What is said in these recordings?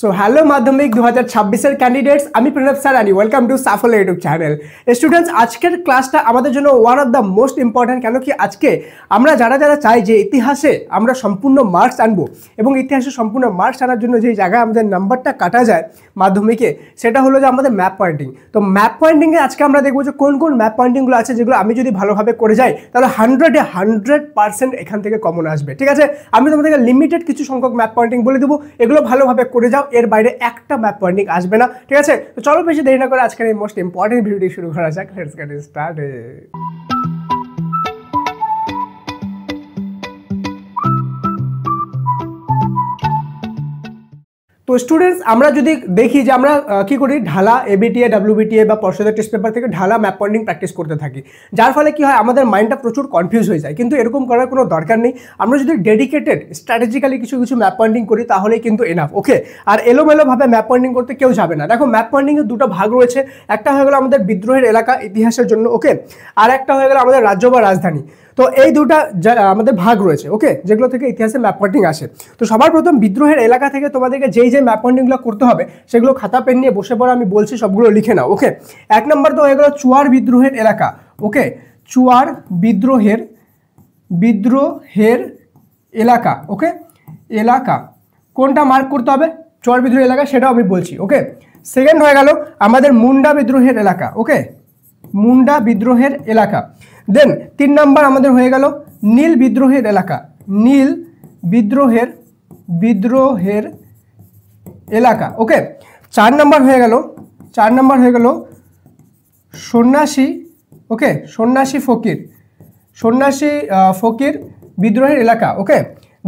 So hello মাধ্যমিক 2026 candidates, আমি Pranab sir আনি ওয়েলকাম টু সাফল্য ইউটিউব চ্যানেল। স্টুডেন্টস, আজকের ক্লাসটা আমাদের জন্য one of the most important. কেন কি আজকে আমরা যারা চাই যে ইতিহাসে আমরা সম্পূর্ণ মার্কস আনবো এবং ইতিহাসে সম্পূর্ণ মার্কস আনার জন্য যেই জায়গায় আমাদের নাম্বারটা কাটা যায় মাধ্যমিকে, সেটা হলো যে আমাদের ম্যাপ পয়েন্টিং। তো ম্যাপ পয়েন্টিংয়ে আজকে আমরা দেখবো যে কোন কোন ম্যাপ পয়েন্টিংগুলো আছে যেগুলো আমি যদি ভালোভাবে করে যাই তাহলে 100% এখান থেকে কমন আসবে। ঠিক আছে, আমি তোমাদেরকে লিমিটেড কিছু সংখ্যক ম্যাপ পয়েন্টিং বলে দেবো, এগুলো ভালোভাবে করে যাও, এর বাইরে একটা ম্যাপ পয়েন্টিং আসবে না। ঠিক আছে, তো চলো বেশি দেরি না করে আজকের এই মোস্ট ইম্পর্টেন্ট ভিডিওটি শুরু করা যাক। Let's get started. তো স্টুডেন্টস, আমরা যদি দেখি যে আমরা কি করি, ঢালা, এবিটিএ, ডাব্লিউবিটিএ বা পর্ষদের টেস্ট পেপার থেকে ঢালা ম্যাপ পয়েন্টিং প্র্যাকটিস করতে থাকি, যার ফলে কি হয় আমাদের মাইন্ডটা প্রচুর কনফিউজ হয়ে যায়। কিন্তু এরকম করার কোনো দরকার নেই। আমরা যদি ডেডিকেটেড স্ট্র্যাটেজিক্যালি কিছু ম্যাপ পয়েন্টিং করি তাহলেই কিন্তু এনাফ। ওকে, আর এলোমেলোভাবে ম্যাপ পয়েন্টিং করতে কেউ যাবে না। দেখো, ম্যাপ পয়েন্টিংয়ের দুটো ভাগ রয়েছে। একটা হয়ে গেল আমাদের বিদ্রোহের এলাকা ইতিহাসের জন্য, ওকে, আর একটা হয়ে গেল আমাদের রাজ্য বা রাজধানী। তো এই দুটা আমাদের ভাগ রয়েছে, ওকে, যেগুলো থেকে ইতিহাসে ম্যাপ পয়েন্টিং আসে। তো সবার প্রথম বিদ্রোহের এলাকা থেকে তোমাদেরকে যেই ম্যাপ পয়েন্টিংগুলো করতে হবে সেগুলো খাতা পেন নিয়ে বসে পড়ে আমি বলছি সবগুলো লিখে নাও। ওকে, এক নম্বর তো হয়ে গেল চুয়ার বিদ্রোহের এলাকা। ওকে, চুয়ার বিদ্রোহের এলাকা। ওকে, এলাকা কোনটা মার্ক করতে হবে, চুয়ার বিদ্রোহের এলাকা, সেটাও আমি বলছি। ওকে, সেকেন্ড হয়ে গেল আমাদের মুন্ডা বিদ্রোহের এলাকা। ওকে, মুন্ডা বিদ্রোহের এলাকা। দেন 3 নম্বর আমাদের হয়ে গেল নীল বিদ্রোহের এলাকা। নীল বিদ্রোহের এলাকা। ওকে, 4 নম্বর হয়ে গেল সন্ন্যাসী। ওকে, সন্ন্যাসী ফকির বিদ্রোহের এলাকা। ওকে,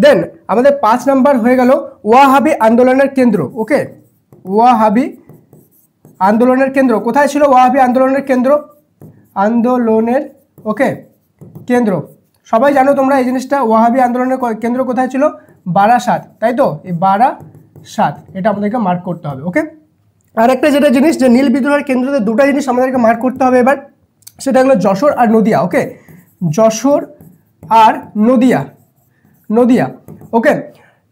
দেন আমাদের 5 নম্বর হয়ে গেল ওয়াহাবি আন্দোলনের কেন্দ্র। ওকে, ওয়াহাবি আন্দোলনের কেন্দ্র কোথায় ছিল? ওয়াহাবি আন্দোলনের কেন্দ্র, ওকে, কেন্দ্র সবাই জানো তোমরা এই জিনিসটা। ওয়াহাবি আন্দোলনের কেন্দ্র কোথায় ছিল? বারাসাত, তাই তো? এই বারাসাত, এটা আমাদেরকে মার্ক করতে হবে। ওকে, আর একটা যেটা জিনিস, যে নীল বিদ্রোহের কেন্দ্রতে দুটো জিনিস আমাদেরকে মার্ক করতে হবে এবার, সেটা হলো যশোর আর নদিয়া। ওকে, যশোর আর নদিয়া। ওকে,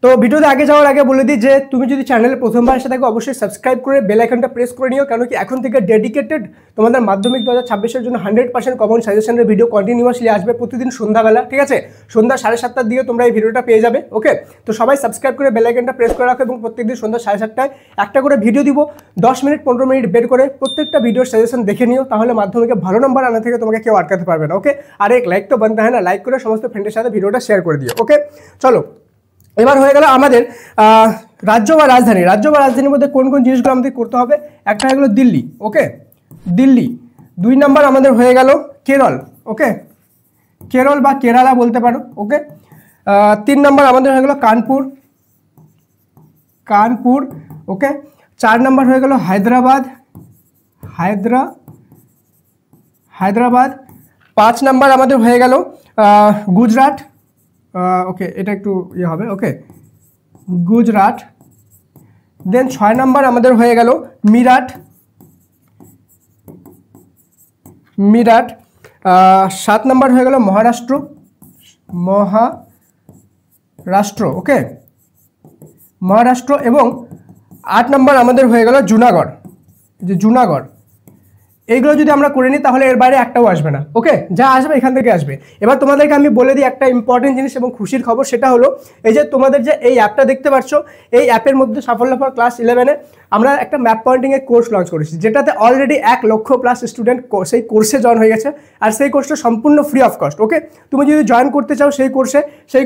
তো ভিডিওতে আগে যাওয়ার আগে বলে দিই যে তুমি যদি চ্যানেলে প্রথমবার এসে থাকো অবশ্যই সাবস্ক্রাইব করে বেল আইকনটা প্রেস করে নিও। কেন কি এখন থেকে ডেডিকেটেড তোমাদের মাধ্যমিক 2026-এর জন্য 100% কমন সাজেশনের ভিডিও কন্টিনিউয়াসলি আসবে প্রতিদিন সন্ধ্যাবেলা। ঠিক আছে, সন্ধ্যা 7:30টার দিকে তোমরা এই ভিডিওটা পেয়ে যাবে। ওকে, তো সবাই সাবস্ক্রাইব করে বেল আইকনটা প্রেস করে রাখো এবং প্রত্যেকদিন সন্ধ্যা 7:30টায় একটা করে ভিডিও দিব, 10 মিনিট 15 মিনিট বের করে প্রত্যেকটা ভিডিওর সাজেশন দেখে নিও, তাহলে মাধ্যমিকে ভালো নম্বর আনা থেকে তোমাকে কেউ আটকাতে পারবে না। ওকে, আর এক লাইক তো বানতে হয় না, লাইক করে সমস্ত ফ্রেন্ডের সাথে ভিডিওটা শেয়ার করে দিও। ওকে, চলো এবার হয়ে গেল আমাদের রাজ্য বা রাজধানীর মধ্যে কোন কোন জিনিসগুলো আমাদের করতে হবে। একটা হয়ে গেল দিল্লি। ওকে, দিল্লি। 2 নম্বর আমাদের হয়ে গেল কেরল। ওকে, কেরল বা কেরালা বলতে পারো। ওকে, 3 নম্বর আমাদের হয়ে গেল কানপুর। ওকে, 4 নম্বর হয়ে গেল হায়দ্রাবাদ। 5 নম্বর আমাদের হয়ে গেল গুজরাট। ওকে, এটা একটু ইয়ে হবে। ওকে, গুজরাট। দেন 6 নম্বর আমাদের হয়ে গেল মিরাট। 7 নম্বর হয়ে গেল মহারাষ্ট্র। ওকে, মহারাষ্ট্র। এবং 8 নম্বর আমাদের হয়ে গেল জুনাগড়। এইগুলো যদি আমরা করে নিই তাহলে এর বাইরে একটাও আসবে না। ওকে, যা আসবে এখান থেকে আসবে। এবার তোমাদেরকে আমি বলে দিই একটা ইম্পর্টেন্ট জিনিস এবং খুশির খবর, সেটা হলো এই যে তোমাদের যে এই অ্যাপটা দেখতে পাচ্ছ, এই অ্যাপের মধ্যে সাফল্য ফর ক্লাস 11-এ আমরা একটা ম্যাপ পয়েন্টিংয়ের কোর্স লঞ্চ করেছি, যেটাতে অলরেডি 1 লক্ষ প্লাস স্টুডেন্ট সেই কোর্সে জয়েন হয়ে গেছে। আর সেই কোর্সটা সম্পূর্ণ ফ্রি অফ কস্ট। ওকে, তুমি যদি জয়েন করতে চাও সেই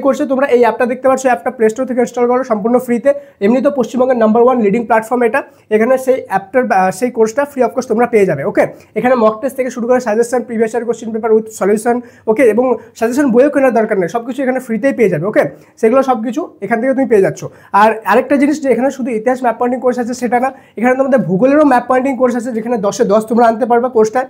কোর্সে তোমরা এই অ্যাপটা দেখতে পাচ্ছ, অ্যাপটা প্লে স্টোর থেকে ইনস্টল করো সম্পূর্ণ ফ্রিতে। এমনি তো পশ্চিমবঙ্গের নাম্বার 1 লিডিং প্ল্যাটফর্ম এটা, এখানে সেই অ্যাপটার সেই কোর্সটা ফ্রি অফ কস্ট তোমরা পেয়ে যাবে। ওকে, এখানে মক টেস্ট থেকে শুরু করে suggestion, previous year question paper with solution. Okay, এবং সাজেশন বইও কেনার দরকার নেই, সব কিছু এখানে ফ্রিতেই পেয়ে যাবে। ওকে, সেগুলো সব কিছু এখান থেকে তুমি পেয়ে যাচ্ছ। আর আরেকটা জিনিস, যে এখানে শুধু ইতিহাস ম্যাপ পয়েন্টিং কোর্স আছে সেটা না, এখানে তোমাদের ভূগোলেরও ম্যাপ পয়েন্টিং কোর্স আছে, যেখানে 10-এ 10 তোমরা আনতে পারবে কোর্সটায়।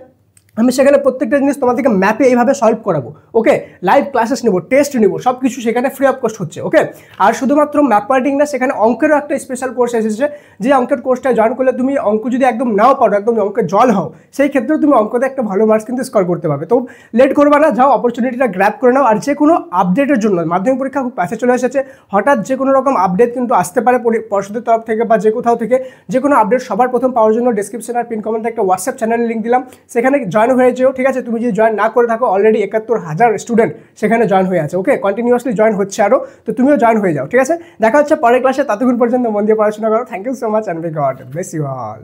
আমি সেখানে প্রত্যেকটা জিনিস তোমাদেরকে ম্যাপে এইভাবে সলভ করাবো। ওকে, লাইভ ক্লাসেস নেবো, টেস্ট নেবো, সব কিছু সেখানে ফ্রি অফ কস্ট হচ্ছে। ওকে, আর শুধুমাত্র ম্যাপ পয়েন্টিং না, সেখানে অঙ্কেরও একটা স্পেশাল কোর্স এসেছে, যে অঙ্কের কোর্সটা জয়েন করলে তুমি অঙ্ক যদি একদম নাও পারো, একদম অঙ্কের জল হও, সেই ক্ষেত্রেও তুমি অঙ্কতে একটা ভালো মার্কস কিন্তু স্কোর করতে পারবে। তো লেট করবা না, যাও অপরচুনিটিটা গ্র্যাব করে নাও। আর যে কোনো আপডেটের জন্য, মাধ্যমিক পরীক্ষা খুব কাছে চলে এসেছে, হঠাৎ যে কোনো রকম আপডেট কিন্তু আসতে পারে পর্ষদের তরফ থেকে বা যে কোথাও থেকে। যে কোনো আপডেট সবার প্রথম পাওয়ার জন্য ডেসক্রিপশন আর পিন কমেন্টে একটা হোয়াটসঅ্যাপ চ্যানেলের লিঙ্ক দিলাম, সেখানে জয়েন হয়ে যেও। ঠিক আছে, তুমি যদি জয়েন না করে থাকো, অলরেডি ৭১,০০০ স্টুডেন্ট সেখানে জয়েন হয়ে আছে। ওকে, কন্টিনিউয়াসলি জয়েন হচ্ছে আরও, তো তুমিও জয়েন হয়ে যাও। ঠিক আছে, দেখা হচ্ছে পরের ক্লাসে, ততক্ষণ পর্যন্ত মন দিয়ে পড়াশোনা করো। Thank you so much and may God bless you all.